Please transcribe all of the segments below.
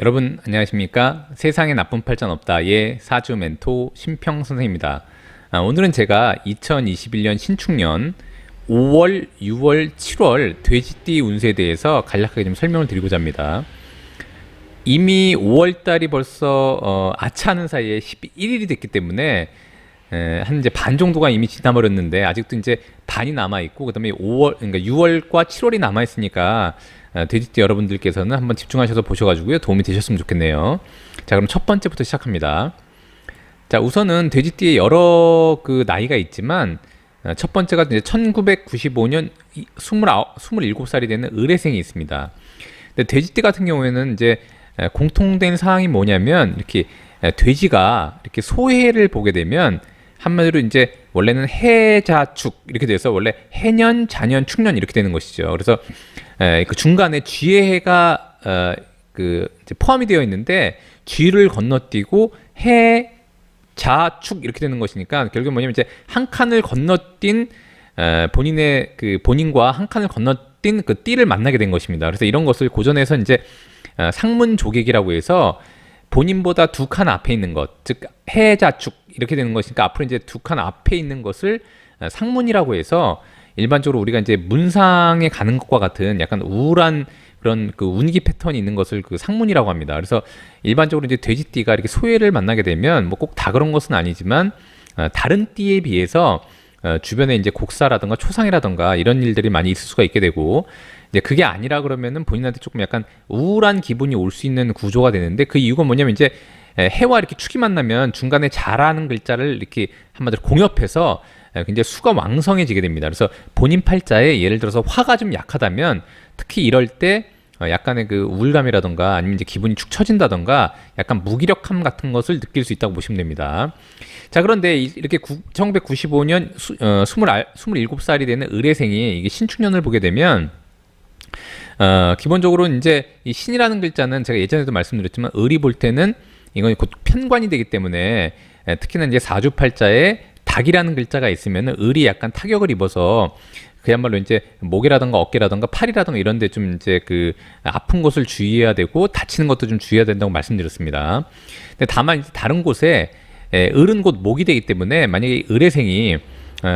여러분 안녕하십니까? 세상에 나쁜 팔자는 없다의 사주 멘토 심평 선생입니다. 오늘은 제가 2021년 신축년 5월, 6월, 7월 돼지띠 운세에 대해서 간략하게 좀 설명을 드리고자 합니다. 이미 5월달이 벌써 아차하는 사이에 11일이 됐기 때문에 한 이제 반 정도가 이미 지나버렸는데 아직도 이제 반이 남아 있고 그다음에 5월 그러니까 6월과 7월이 남아 있으니까 돼지띠 여러분들께서는 한번 집중하셔서 보셔가지고요 도움이 되셨으면 좋겠네요. 자, 그럼 첫 번째부터 시작합니다. 자, 우선은 돼지띠에 여러 그 나이가 있지만 첫 번째가 이제 1995년 27살이 되는 을해생이 있습니다. 근데 돼지띠 같은 경우에는 이제 공통된 사항이 뭐냐면 이렇게 돼지가 이렇게 소해를 보게 되면 한마디로 이제 원래는 해자축 이렇게 돼서 원래 해년, 자년, 축년 이렇게 되는 것이죠. 그래서 그 중간에 쥐의 해가 그 이제 포함이 되어 있는데 쥐를 건너뛰고 해, 자, 축 이렇게 되는 것이니까 결국 뭐냐면 이제 한 칸을 건너뛴 본인의 그 본인과 한 칸을 건너뛴 그 띠를 만나게 된 것입니다. 그래서 이런 것을 고전에서 이제 상문조객이라고 해서 본인보다 두 칸 앞에 있는 것, 즉 해자축 이렇게 되는 것이니까 앞으로 이제 두 칸 앞에 있는 것을 상문이라고 해서 일반적으로 우리가 이제 문상에 가는 것과 같은 약간 우울한 그런 그 운기 패턴이 있는 것을 그 상문이라고 합니다. 그래서 일반적으로 이제 돼지띠가 이렇게 소해를 만나게 되면 뭐 꼭 다 그런 것은 아니지만 다른 띠에 비해서 주변에 이제 곡사라든가 초상이라든가 이런 일들이 많이 있을 수가 있게 되고 이제 그게 아니라 그러면은 본인한테 조금 약간 우울한 기분이 올 수 있는 구조가 되는데 그 이유가 뭐냐면 이제 해와 이렇게 축이 만나면 중간에 자라는 글자를 이렇게 한마디로 공엽해서 굉장히 수가 왕성해지게 됩니다. 그래서 본인 팔자에 예를 들어서 화가 좀 약하다면 특히 이럴 때 약간의 그 우울감이라던가 아니면 이제 기분이 축 처진다던가 약간 무기력함 같은 것을 느낄 수 있다고 보시면 됩니다. 자, 그런데 이렇게 1995년 27살이 되는 을해생이 이게 신축년을 보게 되면 기본적으로 이제 이 신이라는 글자는 제가 예전에도 말씀드렸지만 을이 볼 때는 이건 곧 편관이 되기 때문에 특히나 이제 사주팔자에 닭이라는 글자가 있으면 을이 약간 타격을 입어서 그야말로 이제 목이라든가 어깨라든가 팔이라든가 이런 데 좀 이제 그 아픈 곳을 주의해야 되고 다치는 것도 좀 주의해야 된다고 말씀드렸습니다. 근데 다만 이제 다른 곳에 을은 곧 목이 되기 때문에 만약에 을해생이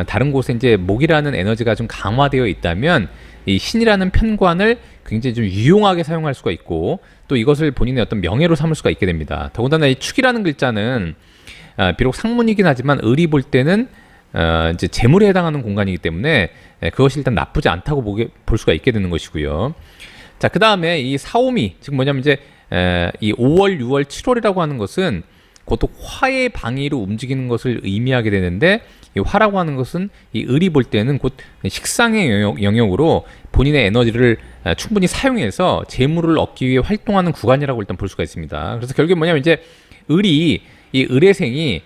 다른 곳에 이제 목이라는 에너지가 좀 강화되어 있다면 이 신이라는 편관을 굉장히 좀 유용하게 사용할 수가 있고 또 이것을 본인의 어떤 명예로 삼을 수가 있게 됩니다. 더군다나 이 축이라는 글자는 비록 상문이긴 하지만 을이 볼 때는 이제 재물에 해당하는 공간이기 때문에 그것이 일단 나쁘지 않다고 볼 수가 있게 되는 것이고요. 자, 그 다음에 이 사오미, 즉 뭐냐면 이제 이 5월, 6월, 7월이라고 하는 것은 곧 화의 방위로 움직이는 것을 의미하게 되는데 이 화라고 하는 것은 이 을이 볼 때는 곧 식상의 영역으로 본인의 에너지를 충분히 사용해서 재물을 얻기 위해 활동하는 구간이라고 일단 볼 수가 있습니다. 그래서 결국에 뭐냐면 이제 이 을해생이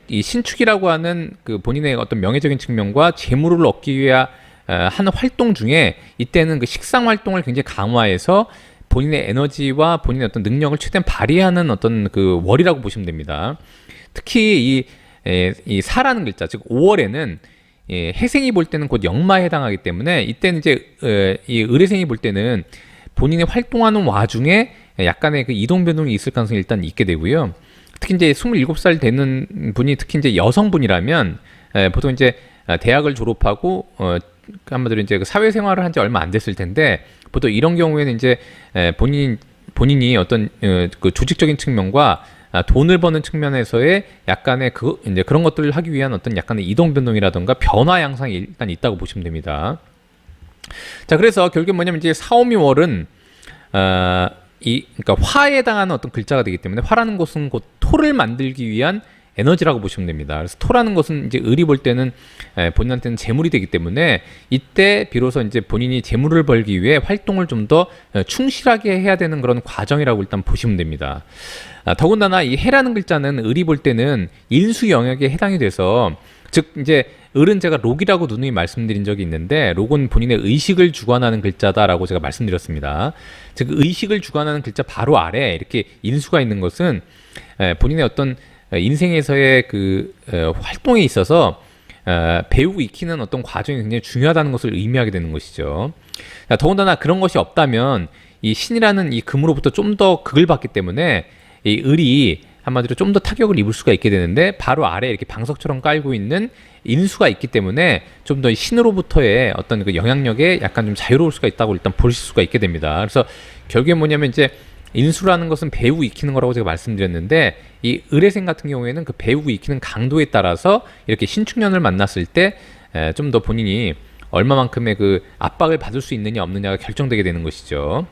이 신축이라고 하는 그 본인의 어떤 명예적인 측면과 재물을 얻기 위해 하는 활동 중에 이때는 그 식상 활동을 굉장히 강화해서 본인의 에너지와 본인의 어떤 능력을 최대한 발휘하는 어떤 그 월이라고 보시면 됩니다. 특히 이 사라는 글자, 즉 5월에는 해생이 볼 때는 곧 역마에 해당하기 때문에 이때는 이제 이 을해생이 볼 때는 본인이 활동하는 와중에 약간의 그 이동 변동이 있을 가능성이 일단 있게 되고요. 특히 이제 27살 되는 분이 특히 이제 여성분이라면 보통 이제 대학을 졸업하고 한마디로 이제 사회생활을 한 지 얼마 안 됐을 텐데 보통 이런 경우에는 이제 본인이 어떤 그 조직적인 측면과 돈을 버는 측면에서의 약간의 이제 그런 것들을 하기 위한 어떤 약간의 이동 변동이라든가 변화 양상이 일단 있다고 보시면 됩니다. 자, 그래서 결국 뭐냐면 이제 사오미월은 그러니까 화에 해당하는 어떤 글자가 되기 때문에 화라는 것은 곧 토를 만들기 위한 에너지라고 보시면 됩니다. 그래서 토라는 것은 이제 을이 볼 때는 본인한테는 재물이 되기 때문에 이때 비로소 이제 본인이 재물을 벌기 위해 활동을 좀 더 충실하게 해야 되는 그런 과정이라고 일단 보시면 됩니다. 더군다나 이 해라는 글자는 을이 볼 때는 인수 영역에 해당이 돼서 즉 이제 을은 제가 록이라고 누누이 말씀드린 적이 있는데 록은 본인의 의식을 주관하는 글자다라고 제가 말씀드렸습니다. 즉 의식을 주관하는 글자 바로 아래 이렇게 인수가 있는 것은 본인의 어떤 인생에서의 그 활동에 있어서 배우고 익히는 어떤 과정이 굉장히 중요하다는 것을 의미하게 되는 것이죠. 더군다나 그런 것이 없다면 이 신이라는 이 금으로부터 좀 더 극을 받기 때문에 이 을이 한마디로 좀 더 타격을 입을 수가 있게 되는데, 바로 아래에 이렇게 방석처럼 깔고 있는 인수가 있기 때문에 좀 더 신으로부터의 어떤 그 영향력에 약간 좀 자유로울 수가 있다고 일단 보실 수가 있게 됩니다. 그래서 결국에 뭐냐면 이제 인수라는 것은 배우고 익히는 거라고 제가 말씀드렸는데, 이 을의생 같은 경우에는 그 배우고 익히는 강도에 따라서 이렇게 신축년을 만났을 때 좀 더 본인이 얼마만큼의 그 압박을 받을 수 있느냐 없느냐가 결정되게 되는 것이죠.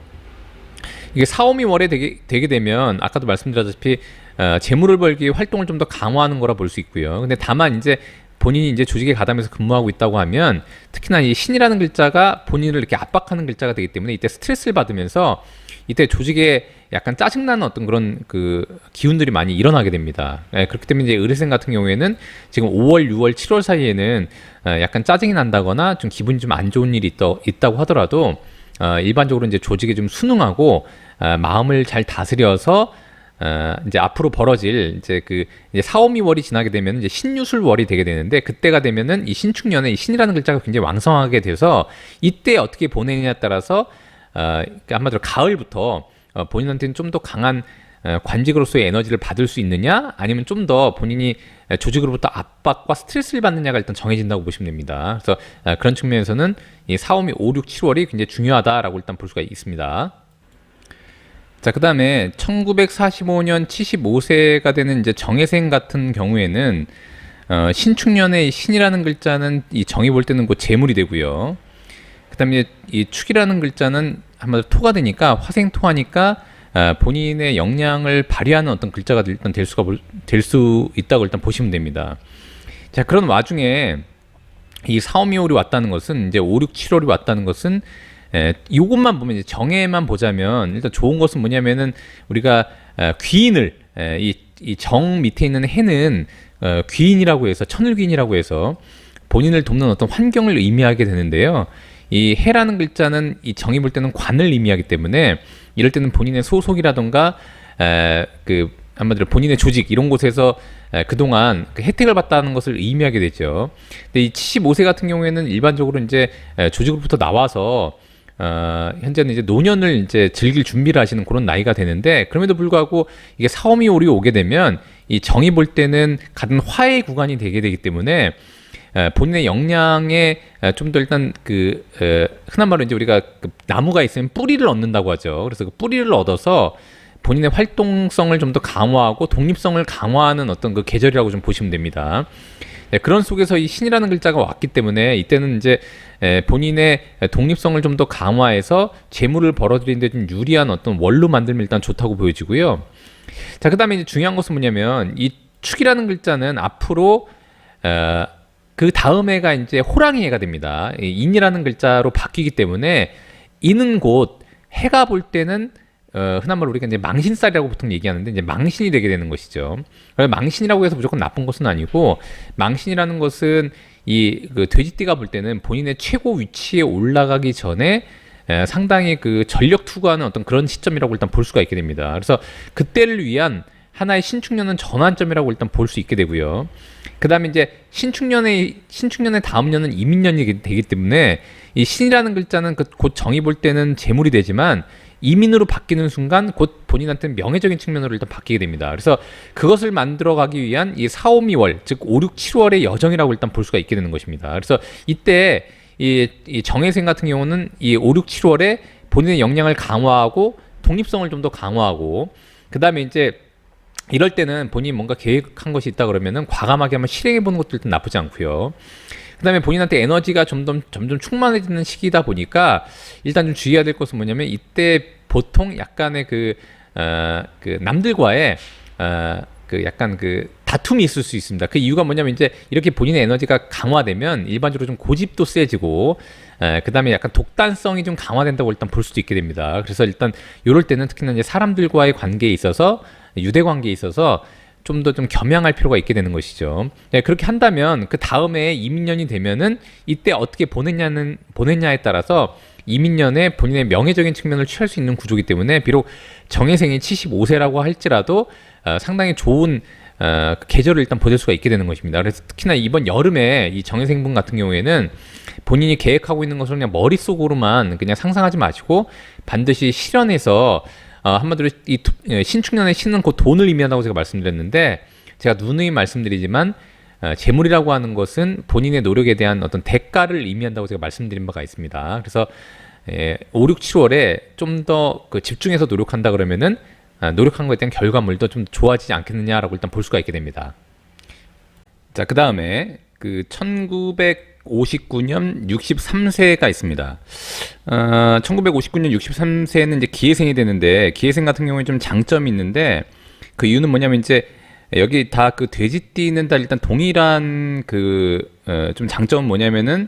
이게 사오미 월에 되게 되면 아까도 말씀드렸다시피 재물을 벌기 위해 활동을 좀 더 강화하는 거라 볼 수 있고요. 근데 다만 이제 본인이 이제 조직에 가담해서 근무하고 있다고 하면, 특히나 이 신이라는 글자가 본인을 이렇게 압박하는 글자가 되기 때문에 이때 스트레스를 받으면서 이때 조직에 약간 짜증나는 어떤 그런 그 기운들이 많이 일어나게 됩니다. 그렇기 때문에 이제 을의생 같은 경우에는 지금 5월, 6월, 7월 사이에는 약간 짜증이 난다거나 좀 기분이 좀 안 좋은 일이 있다고 하더라도 일반적으로 이제 조직에 좀 순응하고 마음을 잘 다스려서 이제 앞으로 벌어질 이제 이제 사오미월이 지나게 되면 이제 신유술월이 되게 되는데, 그때가 되면은 이 신축년에 이 신이라는 글자가 굉장히 왕성하게 돼서 이때 어떻게 보내느냐에 따라서 그러니까 한마디로 가을부터 본인한테는 좀 더 강한 관직으로서의 에너지를 받을 수 있느냐, 아니면 좀 더 본인이 조직으로부터 압박과 스트레스를 받느냐가 일단 정해진다고 보시면 됩니다. 그래서 그런 측면에서는 이 사오미 5, 6, 7월이 굉장히 중요하다라고 일단 볼 수가 있습니다. 자, 그 다음에 1945년 75세가 되는 이제 정해생 같은 경우에는 신축년의 신이라는 글자는 이 정의 볼 때는 그 재물이 되고요. 그 다음에 이 축이라는 글자는 한마디로 토가 되니까 화생토하니까 본인의 역량을 발휘하는 어떤 글자가 일단 될 수 있다고 일단 보시면 됩니다. 자, 그런 와중에 이 사오미월이 왔다는 것은, 이제 5, 6, 7월이 왔다는 것은 이것만 보면, 이제 정해만 보자면 일단 좋은 것은 뭐냐면은 우리가 귀인을 이 정 밑에 있는 해는 귀인이라고 해서, 천을귀인이라고 해서 본인을 돕는 어떤 환경을 의미하게 되는데요. 이 해라는 글자는 이 정의 볼 때는 관을 의미하기 때문에 이럴 때는 본인의 소속이라던가 그 한마디로 본인의 조직 이런 곳에서 그동안 그 혜택을 받다는 것을 의미하게 되죠. 근데 이 75세 같은 경우에는 일반적으로 이제 조직으로부터 나와서 현재는 이제 노년을 이제 즐길 준비를 하시는 그런 나이가 되는데, 그럼에도 불구하고 이게 사오미월이 오게 되면 이 정의 볼 때는 같은 화의 구간이 되기 때문에 본인의 역량에 좀 더 일단 흔한 말로 이제 우리가 그 나무가 있으면 뿌리를 얻는다고 하죠. 그래서 그 뿌리를 얻어서 본인의 활동성을 좀 더 강화하고 독립성을 강화하는 어떤 그 계절이라고 좀 보시면 됩니다. 그런 속에서 이 신이라는 글자가 왔기 때문에 이때는 이제 본인의 독립성을 좀 더 강화해서 재물을 벌어들이는 데 좀 유리한 어떤 월로 만들면 일단 좋다고 보여지고요. 자, 그 다음에 이제 중요한 것은 뭐냐면 이 축이라는 글자는 앞으로 그 다음 해가 이제 호랑이 해가 됩니다. 인이라는 글자로 바뀌기 때문에 이는 곧 해가 볼 때는 흔한 말로 우리가 이제 망신살이라고 보통 얘기하는데, 이제 망신이 되게 되는 것이죠. 망신이라고 해서 무조건 나쁜 것은 아니고, 망신이라는 것은 이 그 돼지띠가 볼 때는 본인의 최고 위치에 올라가기 전에 상당히 그 전력 투구하는 어떤 그런 시점이라고 일단 볼 수가 있게 됩니다. 그래서 그때를 위한 하나의 신축년은 전환점이라고 일단 볼 수 있게 되고요. 그 다음에 이제 신축년의 다음 년은 이민년이 되기 때문에 이 신이라는 글자는 곧 정의 볼 때는 재물이 되지만 이민으로 바뀌는 순간 곧 본인한테는 명예적인 측면으로 일단 바뀌게 됩니다. 그래서 그것을 만들어가기 위한 이 사오미월, 즉 5, 6, 7월의 여정이라고 일단 볼 수가 있게 되는 것입니다. 그래서 이때 이 정해생 같은 경우는 이 5, 6, 7월에 본인의 역량을 강화하고 독립성을 좀 더 강화하고, 그 다음에 이제 이럴 때는 본인이 뭔가 계획한 것이 있다 그러면은 과감하게 한번 실행해 보는 것도 일단 나쁘지 않고요. 그 다음에 본인한테 에너지가 점점 충만해지는 시기다 보니까 일단 좀 주의해야 될 것은 뭐냐면, 이때 보통 약간의 그 남들과의 약간 다툼이 있을 수 있습니다. 그 이유가 뭐냐면, 이제 이렇게 본인의 에너지가 강화되면 일반적으로 좀 고집도 세지고, 그 다음에 약간 독단성이 좀 강화된다고 일단 볼 수도 있게 됩니다. 그래서 일단 이럴 때는 특히나 이제 사람들과의 관계에 있어서, 유대 관계에 있어서 좀 더 좀 겸양할 필요가 있게 되는 것이죠. 네, 그렇게 한다면 그 다음에 이민년이 되면은 이때 어떻게 보냈냐에 따라서 이민년에 본인의 명예적인 측면을 취할 수 있는 구조이기 때문에, 비록 정해생이 75세라고 할지라도 상당히 좋은 그 계절을 일단 보낼 수가 있게 되는 것입니다. 그래서 특히나 이번 여름에 이 정해생분 같은 경우에는 본인이 계획하고 있는 것을 그냥 머릿속으로만 그냥 상상하지 마시고 반드시 실현해서 한마디로 이 신축년의 신은 곧 돈을 의미한다고 제가 말씀드렸는데, 제가 누누이 말씀드리지만 재물이라고 하는 것은 본인의 노력에 대한 어떤 대가를 의미한다고 제가 말씀드린 바가 있습니다. 그래서 5, 6, 7월에 좀 더 그 집중해서 노력한다 그러면은 노력한 것에 대한 결과물도 좀 좋아지지 않겠느냐라고 일단 볼 수가 있게 됩니다. 자, 그 다음에 그 1959년 63세가 있습니다. 1959년 63세는 이제 기해생이 되는데, 기해생 같은 경우에 좀 장점이 있는데, 그 이유는 뭐냐면 이제 여기 다 그 돼지띠는 다 일단 동일한 그 좀 장점은 뭐냐면은,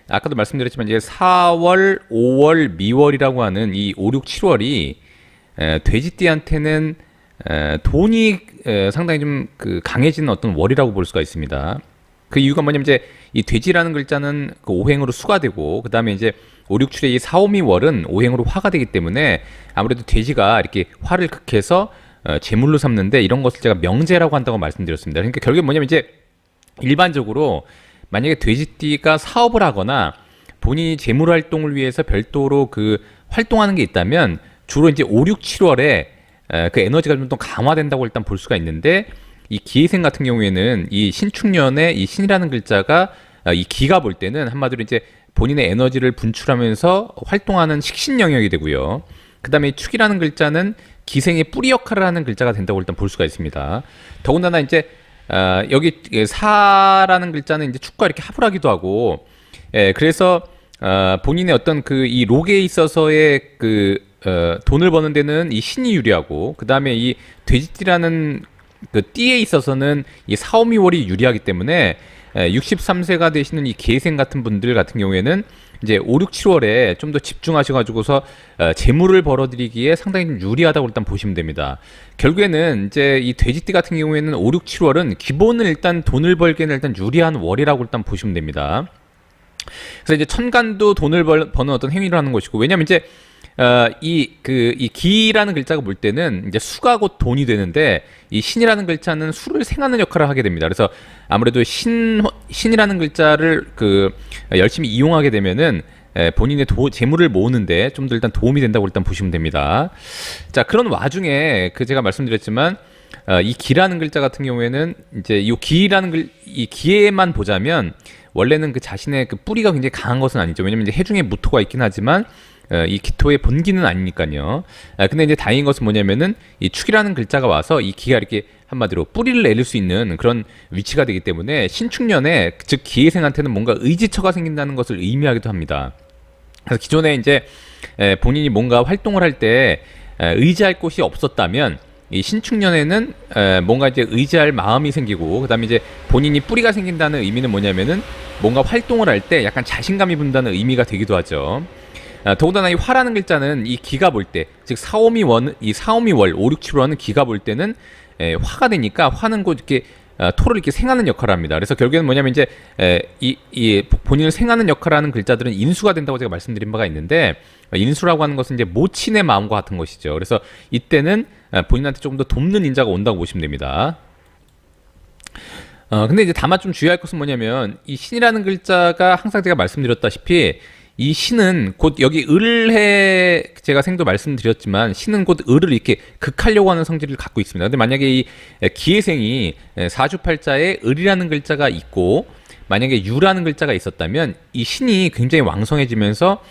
아까도 말씀드렸지만 이제 4월, 5월, 미월이라고 하는 이 5, 6, 7월이 돼지띠한테는 돈이 상당히 좀 그 강해지는 어떤 월이라고 볼 수가 있습니다. 그 이유가 뭐냐면 이제 이 돼지라는 글자는 그 오행으로 수가 되고, 그 다음에 이제 5, 6, 7의 이 4, 5, 미월은 오행으로 화가 되기 때문에 아무래도 돼지가 이렇게 화를 극해서 제물로 삼는데, 이런 것을 제가 명제라고 한다고 말씀드렸습니다. 그러니까 결국에 뭐냐면 이제 일반적으로 만약에 돼지띠가 사업을 하거나 본인이 재물 활동을 위해서 별도로 그 활동하는 게 있다면 주로 이제 5, 6, 7월에 그 에너지가 좀 더 강화된다고 일단 볼 수가 있는데, 이 기해생 같은 경우에는 이 신축년에 이 신이라는 글자가 이 기가 볼 때는 한마디로 이제 본인의 에너지를 분출하면서 활동하는 식신 영역이 되고요. 그 다음에 축이라는 글자는 기생의 뿌리 역할을 하는 글자가 된다고 일단 볼 수가 있습니다. 더군다나 이제 여기 사라는 글자는 이제 축과 이렇게 합을 하기도 하고, 그래서 본인의 어떤 그 이 록에 있어서의 그 돈을 버는 데는 이 신이 유리하고, 그 다음에 이 돼지띠라는 그 띠에 있어서는 이 4, 5, 미월이 유리하기 때문에 63세가 되시는 이 기해생 같은 분들 같은 경우에는 이제 5, 6, 7월에 좀 더 집중하셔가지고서 재물을 벌어들이기에 상당히 좀 유리하다고 일단 보시면 됩니다. 결국에는 이제 이 돼지띠 같은 경우에는 5, 6, 7월은 기본은 일단 돈을 벌기에는 일단 유리한 월이라고 일단 보시면 됩니다. 그래서 이제 천간도 돈을 버는 어떤 행위를 하는 것이고, 왜냐면 이제 이 기라는 글자가 볼 때는 이제 수가 곧 돈이 되는데, 이 신이라는 글자는 수를 생하는 역할을 하게 됩니다. 그래서 아무래도 신이라는 글자를 그 열심히 이용하게 되면은 본인의 재물을 모으는데 좀 더 일단 도움이 된다고 일단 보시면 됩니다. 자, 그런 와중에 그 제가 말씀드렸지만 이 기라는 글자 같은 경우에는 이제 이 기에만 보자면 원래는 그 자신의 그 뿌리가 굉장히 강한 것은 아니죠. 왜냐면 이제 해중에 무토가 있긴 하지만 이 기토의 본기는 아니니까요. 근데 이제 다행인 것은 뭐냐면은 이 축이라는 글자가 와서 이 기가 이렇게 한마디로 뿌리를 내릴 수 있는 그런 위치가 되기 때문에 신축년에 즉 기해생한테는 뭔가 의지처가 생긴다는 것을 의미하기도 합니다. 그래서 기존에 이제 본인이 뭔가 활동을 할 때 의지할 곳이 없었다면 이 신축년에는 뭔가 이제 의지할 마음이 생기고, 그다음에 이제 본인이 뿌리가 생긴다는 의미는 뭐냐면은 뭔가 활동을 할 때 약간 자신감이 분다는 의미가 되기도 하죠. 더군다나 이 화라는 글자는 이 기가 볼 때, 즉 4, 5, 미월, 5, 6, 7월은 기가 볼 때는 화가 되니까 화는 곧 이렇게 토를 이렇게 생하는 역할을 합니다. 그래서 결국에는 뭐냐면 이제 이 본인을 생하는 역할을 하는 글자들은 인수가 된다고 제가 말씀드린 바가 있는데, 인수라고 하는 것은 이제 모친의 마음과 같은 것이죠. 그래서 이때는 본인한테 조금 더 돕는 인자가 온다고 보시면 됩니다. 근데 이제 다만 좀 주의할 것은 뭐냐면 이 신이라는 글자가 항상 제가 말씀드렸다시피 이 신은 곧 여기 을해, 제가 생도 말씀드렸지만 신은 곧 을을 이렇게 극하려고 하는 성질을 갖고 있습니다. 근데 만약에 이 기해생이 사주팔자에 을이라는 글자가 있고 만약에 유라는 글자가 있었다면 이 신이 굉장히 왕성해지면서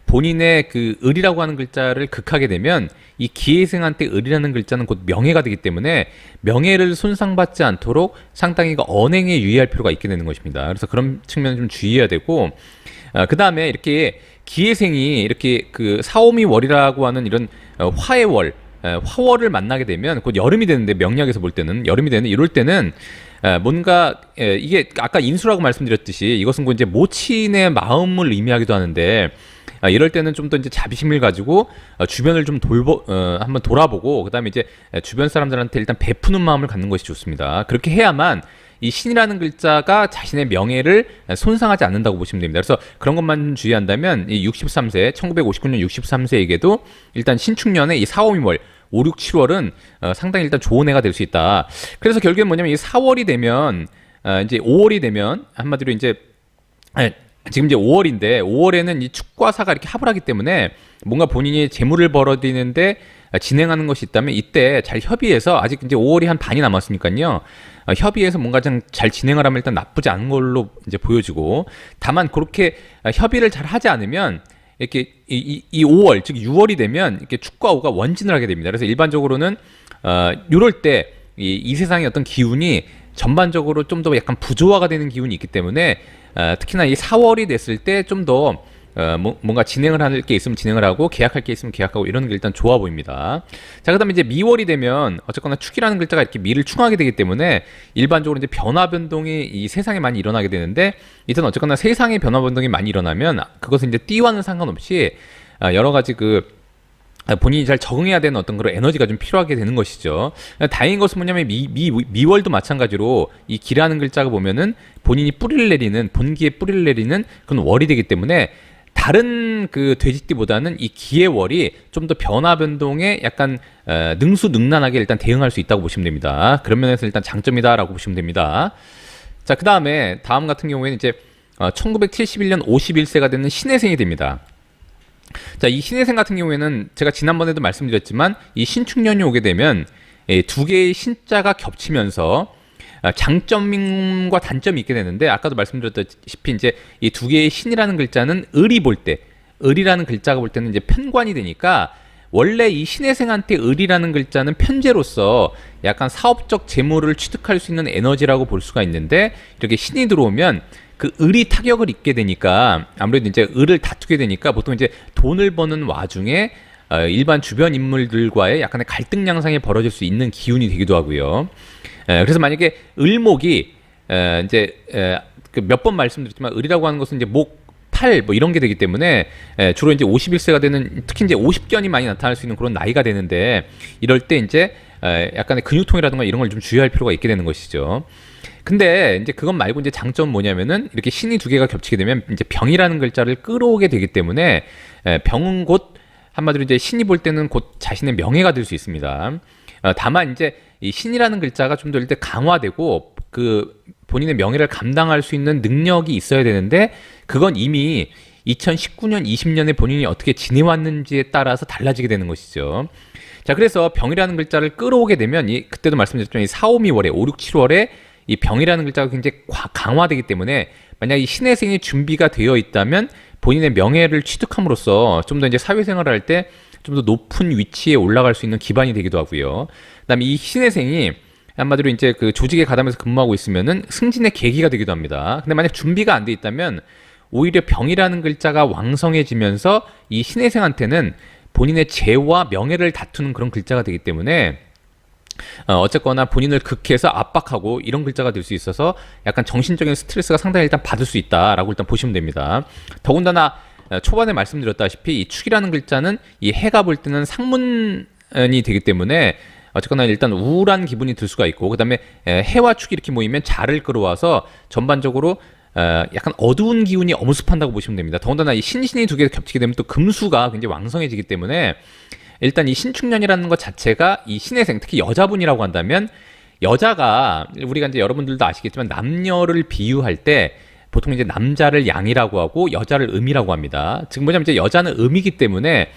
본인의 그 을이라고 하는 글자를 극하게 되면 이 기해생한테 을이라는 글자는 곧 명예가 되기 때문에 명예를 손상받지 않도록 상당히 언행에 유의할 필요가 있게 되는 것입니다. 그래서 그런 측면을 좀 주의해야 되고, 그 다음에 이렇게 기해생이 이렇게 그 사오미월이라고 하는 이런 화의 월, 화월을 만나게 되면 곧 여름이 되는데, 명리학에서 볼 때는 여름이 되는 이럴 때는 뭔가 이게 아까 인수라고 말씀드렸듯이 이것은 곧 이제 모친의 마음을 의미하기도 하는데, 이럴 때는 좀 더 이제 자비심을 가지고 주변을 좀 한번 돌아보고, 그다음에 이제 주변 사람들한테 일단 베푸는 마음을 갖는 것이 좋습니다. 그렇게 해야만 이 신이라는 글자가 자신의 명예를 손상하지 않는다고 보시면 됩니다. 그래서 그런 것만 주의한다면 이 63세, 1959년 63세에게도 일단 신축년에 이 4, 5, 6월 5, 6, 7월은 상당히 일단 좋은 해가 될 수 있다. 그래서 결국엔 뭐냐면 이 4월이 되면 이제 5월이 되면 한마디로 이제 지금 이제 5월인데 5월에는 이 축과 사가 이렇게 합을 하기 때문에 뭔가 본인이 재물을 벌어들이는데 진행하는 것이 있다면 이때 잘 협의해서 아직 이제 5월이 한 반이 남았으니까요. 협의해서 뭔가 좀 잘 진행을 하면 일단 나쁘지 않은 걸로 이제 보여지고 다만 그렇게 협의를 잘 하지 않으면 이렇게 이 5월 즉 6월이 되면 이렇게 축과 오가 원진을 하게 됩니다. 그래서 일반적으로는 이럴 때 이 세상의 어떤 기운이 전반적으로 좀 더 약간 부조화가 되는 기운이 있기 때문에 특히나 이 4월이 됐을 때 좀 더 뭔가 진행을 할 게 있으면 진행을 하고 계약할 게 있으면 계약하고 이런 게 일단 좋아 보입니다. 자, 그다음에 이제 미월이 되면 어쨌거나 축이라는 글자가 이렇게 미를 충하게 되기 때문에 일반적으로 이제 변화 변동이 이 세상에 많이 일어나게 되는데 이때는 어쨌거나 세상의 변화 변동이 많이 일어나면 그것은 이제 띠와는 상관없이 여러 가지 본인이 잘 적응해야 되는 어떤 그런 에너지가 좀 필요하게 되는 것이죠. 다행인 것은 뭐냐면 미월도 마찬가지로 이 기라는 글자가 보면은 본인이 뿌리를 내리는 본기에 뿌리를 내리는 그런 월이 되기 때문에 다른 그 돼지띠보다는 이 기의 월이 좀 더 변화 변동에 약간 능수능란하게 일단 대응할 수 있다고 보시면 됩니다. 그런 면에서 일단 장점이다라고 보시면 됩니다. 자, 그 다음에 다음 같은 경우에는 이제 1971년 51세가 되는 신해생이 됩니다. 자, 이 신해생 같은 경우에는 제가 지난번에도 말씀드렸지만 이 신축년이 오게 되면 두 개의 신자가 겹치면서 장점과 단점이 있게 되는데 아까도 말씀드렸다시피 이제 이 두 개의 신이라는 글자는 을이라는 글자가 볼 때는 이제 편관이 되니까 원래 이 신해생한테 을이라는 글자는 편재로서 약간 사업적 재물을 취득할 수 있는 에너지라고 볼 수가 있는데 이렇게 신이 들어오면 그 을이 타격을 입게 되니까 아무래도 이제 을을 다투게 되니까 보통 이제 돈을 버는 와중에 일반 주변 인물들과의 약간의 갈등 양상이 벌어질 수 있는 기운이 되기도 하고요. 그래서 만약에 을목이 이제 몇 번 말씀드렸지만 을이라고 하는 것은 이제 목, 팔 뭐 이런 게 되기 때문에 주로 이제 51세가 되는 특히 이제 50견이 많이 나타날 수 있는 그런 나이가 되는데 이럴 때 이제 약간의 근육통이라든가 이런 걸 좀 주의할 필요가 있게 되는 것이죠. 근데 이제 그것 말고 이제 장점은 뭐냐면은 이렇게 신이 두 개가 겹치게 되면 이제 병이라는 글자를 끌어오게 되기 때문에 병은 곧 한마디로 이제 신이 볼 때는 곧 자신의 명예가 될 수 있습니다. 다만 이제 이 신이라는 글자가 좀 더 일단 강화되고 그 본인의 명예를 감당할 수 있는 능력이 있어야 되는데 그건 이미 2019년, 20년에 본인이 어떻게 지내왔는지에 따라서 달라지게 되는 것이죠. 자, 그래서 병이라는 글자를 끌어오게 되면 그때도 말씀드렸지만 이 4, 5, 2월에 5, 6, 7월에 이 병이라는 글자가 굉장히 강화되기 때문에 만약 이 신해생이 준비가 되어 있다면 본인의 명예를 취득함으로써 좀 더 이제 사회생활을 할 때 좀 더 높은 위치에 올라갈 수 있는 기반이 되기도 하고요. 그다음에 이 신해생이 한마디로 이제 그 조직에 가담해서 근무하고 있으면은 승진의 계기가 되기도 합니다. 근데 만약 준비가 안 돼 있다면 오히려 병이라는 글자가 왕성해지면서 이 신해생한테는 본인의 재와 명예를 다투는 그런 글자가 되기 때문에 어쨌거나 본인을 극해서 압박하고 이런 글자가 될 수 있어서 약간 정신적인 스트레스가 상당히 일단 받을 수 있다라고 일단 보시면 됩니다. 더군다나 초반에 말씀드렸다시피 이 축이라는 글자는 이 해가 볼 때는 상문이 되기 때문에 어쨌거나 일단 우울한 기분이 들 수가 있고 그다음에 해와 축이 이렇게 모이면 자를 끌어와서 전반적으로 약간 어두운 기운이 엄습한다고 보시면 됩니다. 더군다나 이 신신이 두 개 겹치게 되면 또 금수가 굉장히 왕성해지기 때문에 일단 이 신축년이라는 것 자체가 이 신해생 특히 여자분이라고 한다면 여자가 우리가 이제 여러분들도 아시겠지만 남녀를 비유할 때 보통 이제 남자를 양이라고 하고 여자를 음이라고 합니다. 즉 뭐냐면 이제 여자는 음이기 때문에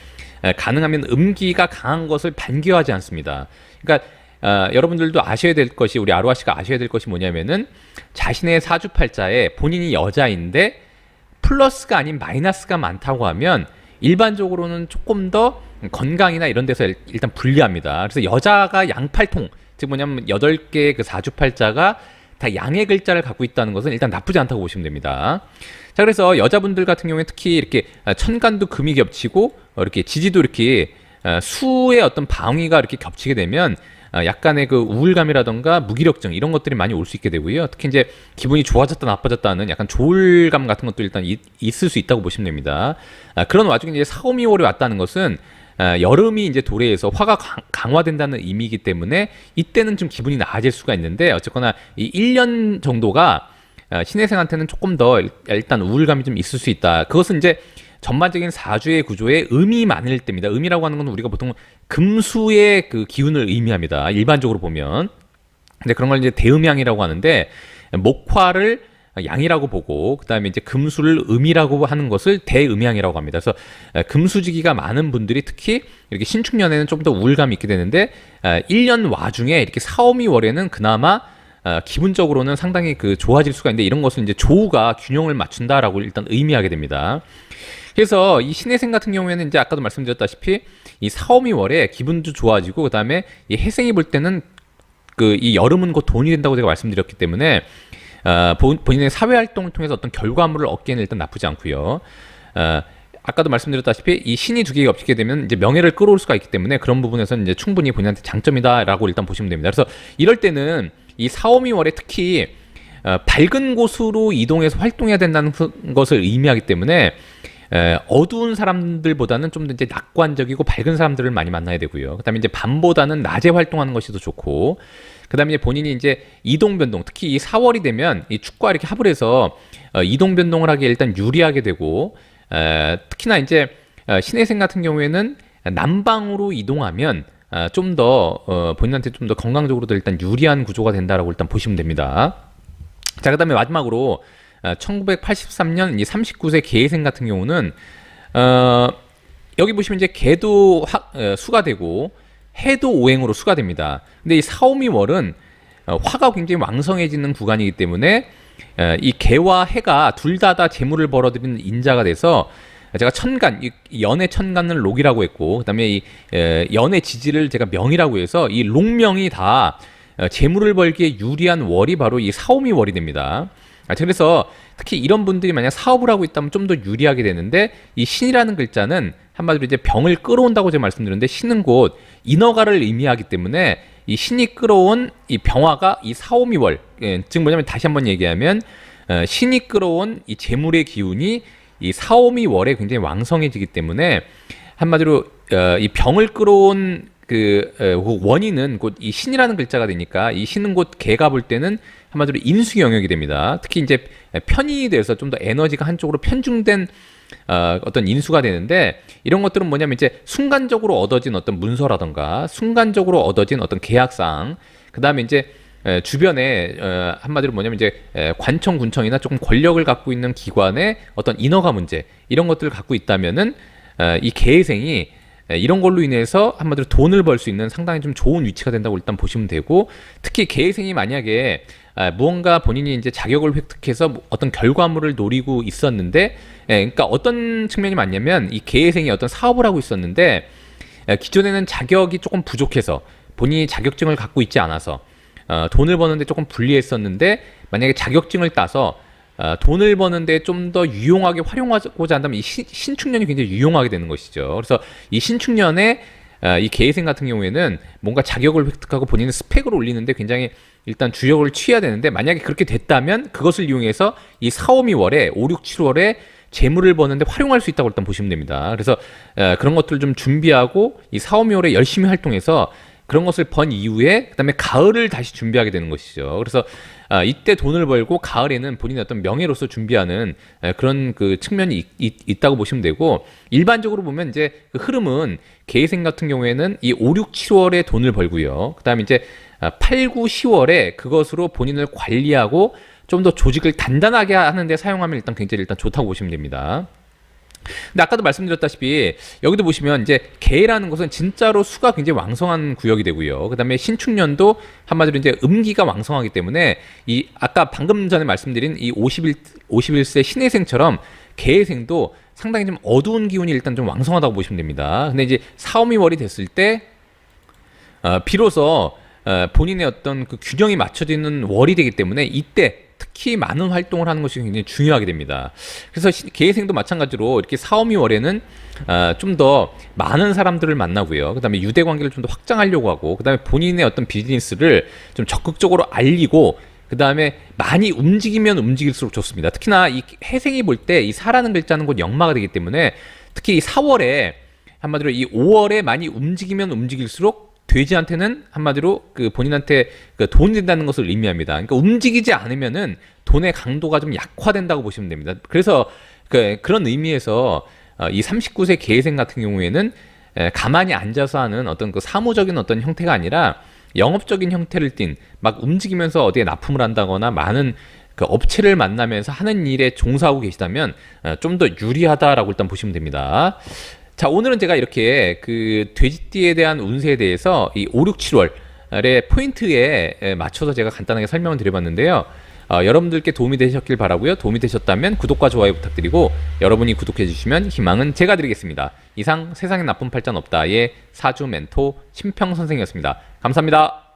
가능하면 음기가 강한 것을 반겨하지 않습니다. 그러니까 여러분들도 아셔야 될 것이 우리 아로하 씨가 아셔야 될 것이 뭐냐면은 자신의 사주팔자에 본인이 여자인데 플러스가 아닌 마이너스가 많다고 하면 일반적으로는 조금 더 건강이나 이런 데서 일단 불리합니다. 그래서 여자가 양팔통 즉 뭐냐면 8개의 그 사주팔자가 다 양의 글자를 갖고 있다는 것은 일단 나쁘지 않다고 보시면 됩니다. 자, 그래서 여자분들 같은 경우에 특히 이렇게 천간도 금이 겹치고 이렇게 지지도 이렇게 수의 어떤 방위가 이렇게 겹치게 되면 약간의 그 우울감이라던가 무기력증 이런 것들이 많이 올 수 있게 되고요. 특히 이제 기분이 좋아졌다 나빠졌다는 약간 조울감 같은 것도 일단 있을 수 있다고 보시면 됩니다. 그런 와중에 이제 4, 5, 2월이 왔다는 것은 여름이 이제 도래해서 화가 강화된다는 의미이기 때문에 이때는 좀 기분이 나아질 수가 있는데 어쨌거나 이 1년 정도가 신해생한테는 조금 더 일단 우울감이 좀 있을 수 있다. 그것은 이제 전반적인 사주의 구조에 음이 많을 때입니다. 음이라고 하는 건 우리가 보통 금수의 그 기운을 의미합니다. 일반적으로 보면. 근데 그런 걸 이제 대음양이라고 하는데, 목화를 양이라고 보고, 그다음에 이제 금수를 음이라고 하는 것을 대음양이라고 합니다. 그래서 금수지기가 많은 분들이 특히 이렇게 신축년에는 좀 더 우울감이 있게 되는데, 1년 와중에 이렇게 사오미월에는 그나마 기분적으로는 상당히 그 좋아질 수가 있는데, 이런 것은 이제 조우가 균형을 맞춘다라고 일단 의미하게 됩니다. 그래서 이 신해생 같은 경우에는 이제 아까도 말씀드렸다시피 이 사오미월에 기분도 좋아지고, 그다음에 이 해생이 볼 때는 그 이 여름은 곧 돈이 된다고 제가 말씀드렸기 때문에 본인의 사회 활동을 통해서 어떤 결과물을 얻기에는 일단 나쁘지 않고요. 아까도 말씀드렸다시피 이 신이 두 개가 겹치게 되면 이제 명예를 끌어올 수가 있기 때문에 그런 부분에서는 이제 충분히 본인한테 장점이다라고 일단 보시면 됩니다. 그래서 이럴 때는 이 사오미월에 특히 밝은 곳으로 이동해서 활동해야 된다는 것을 의미하기 때문에 어두운 사람들보다는 좀 더 이제 낙관적이고 밝은 사람들을 많이 만나야 되고요. 그다음에 이제 밤보다는 낮에 활동하는 것이 더 좋고, 그다음에 이제 본인이 이제 이동 변동, 특히 이 4월이 되면 이 축과 이렇게 합을 해서 이동 변동을 하기에 일단 유리하게 되고, 특히나 이제 신해생 같은 경우에는 남방으로 이동하면 좀 더 본인한테 좀 더 건강적으로도 일단 유리한 구조가 된다라고 일단 보시면 됩니다. 자, 그다음에 마지막으로 1983년 이 39세 계생 같은 경우는 여기 보시면 이제 개도 수가 되고 해도 오행으로 수가 됩니다. 근데 이 사오미월은 화가 굉장히 왕성해지는 구간이기 때문에 이 개와 해가 둘 다 재물을 벌어들이는 인자가 돼서, 제가 천간, 이 연의 천간을 록이라고 했고, 그다음에 이 연의 지지를 제가 명이라고 해서 이 록명이 다 재물을 벌기에 유리한 월이 바로 이 사오미월이 됩니다. 그래서 특히 이런 분들이 만약 사업을 하고 있다면 좀 더 유리하게 되는데, 이 신이라는 글자는 한마디로 이제 병을 끌어온다고 제가 말씀드렸는데, 신은 곧 인허가를 의미하기 때문에 이 신이 끌어온 이 병화가 이 사오미월, 즉 뭐냐면 다시 한번 얘기하면 신이 끌어온 이 재물의 기운이 이 사오미월에 굉장히 왕성해지기 때문에 한마디로 이 병을 끌어온 그 원인은 곧 이 신이라는 글자가 되니까, 이 신은 곧 개가 볼 때는 한마디로 인수 영역이 됩니다. 특히 이제 편인이 돼서 좀 더 에너지가 한쪽으로 편중된 어떤 인수가 되는데, 이런 것들은 뭐냐면 이제 순간적으로 얻어진 어떤 문서라던가 순간적으로 얻어진 어떤 계약상, 그 다음에 이제 주변에 한마디로 뭐냐면 이제 관청 군청이나 조금 권력을 갖고 있는 기관의 어떤 인허가 문제, 이런 것들을 갖고 있다면은 이 계생이 이런 걸로 인해서 한마디로 돈을 벌 수 있는 상당히 좀 좋은 위치가 된다고 일단 보시면 되고, 특히 계생이 만약에 무언가 본인이 이제 자격을 획득해서 어떤 결과물을 노리고 있었는데, 그러니까 어떤 측면이 맞냐면 이 계생이 어떤 사업을 하고 있었는데 기존에는 자격이 조금 부족해서 본인이 자격증을 갖고 있지 않아서 돈을 버는데 조금 불리했었는데, 만약에 자격증을 따서 돈을 버는데 좀 더 유용하게 활용하고자 한다면 이 신축년이 굉장히 유용하게 되는 것이죠. 그래서 이 신축년에 이 계생 같은 경우에는 뭔가 자격을 획득하고 본인의 스펙을 올리는데 굉장히 일단 주력을 취해야 되는데, 만약에 그렇게 됐다면 그것을 이용해서 이 4, 5, 2월에 5, 6, 7월에 재물을 버는데 활용할 수 있다고 일단 보시면 됩니다. 그래서 그런 것들을 좀 준비하고 이 4, 5, 2월에 열심히 활동해서 그런 것을 번 이후에 그다음에 가을을 다시 준비하게 되는 것이죠. 그래서 이때 돈을 벌고 가을에는 본인의 어떤 명예로서 준비하는 그런 그 측면이 있다고 보시면 되고, 일반적으로 보면 이제 그 흐름은 계생 같은 경우에는 이 5, 6, 7월에 돈을 벌고요. 그다음에 이제 8, 9, 10월에 그것으로 본인을 관리하고 좀 더 조직을 단단하게 하는 데 사용하면 일단 굉장히 일단 좋다고 보시면 됩니다. 근데 아까도 말씀드렸다시피 여기도 보시면 이제 개라는 것은 진짜로 수가 굉장히 왕성한 구역이 되고요. 그다음에 신축년도 한마디로 이제 음기가 왕성하기 때문에 이 아까 방금 전에 말씀드린 이 51세 신해생처럼 개해생도 상당히 좀 어두운 기운이 일단 좀 왕성하다고 보시면 됩니다. 근데 이제 4, 5, 2월이 됐을 때 비로소 본인의 어떤 그 균형이 맞춰지는 월이 되기 때문에 이때 특히 많은 활동을 하는 것이 굉장히 중요하게 됩니다. 그래서 계생도 마찬가지로 이렇게 4, 5, 2월에는 좀 더 많은 사람들을 만나고요. 그 다음에 유대 관계를 좀 더 확장하려고 하고, 그 다음에 본인의 어떤 비즈니스를 좀 적극적으로 알리고, 그 다음에 많이 움직이면 움직일수록 좋습니다. 특히나 이 해생이 볼 때 이 사라는 글자는 곧 역마가 되기 때문에 특히 이 4월에 한마디로 이 5월에 많이 움직이면 움직일수록 돼지한테는 한마디로 그 본인한테 그 돈이 된다는 것을 의미합니다. 그러니까 움직이지 않으면은 돈의 강도가 좀 약화된다고 보시면 됩니다. 그래서 그런 의미에서 이 39세 계회생 같은 경우에는 가만히 앉아서 하는 어떤 그 사무적인 어떤 형태가 아니라 영업적인 형태를 띤 막 움직이면서 어디에 납품을 한다거나 많은 그 업체를 만나면서 하는 일에 종사하고 계시다면 좀 더 유리하다라고 일단 보시면 됩니다. 자, 오늘은 제가 이렇게 그 돼지띠에 대한 운세에 대해서 이 5, 6, 7월의 포인트에 맞춰서 제가 간단하게 설명을 드려봤는데요. 여러분들께 도움이 되셨길 바라고요. 도움이 되셨다면 구독과 좋아요 부탁드리고 여러분이 구독해 주시면 희망은 제가 드리겠습니다. 이상 세상에 나쁜 팔자는 없다의 사주 멘토 심평 선생이었습니다. 감사합니다.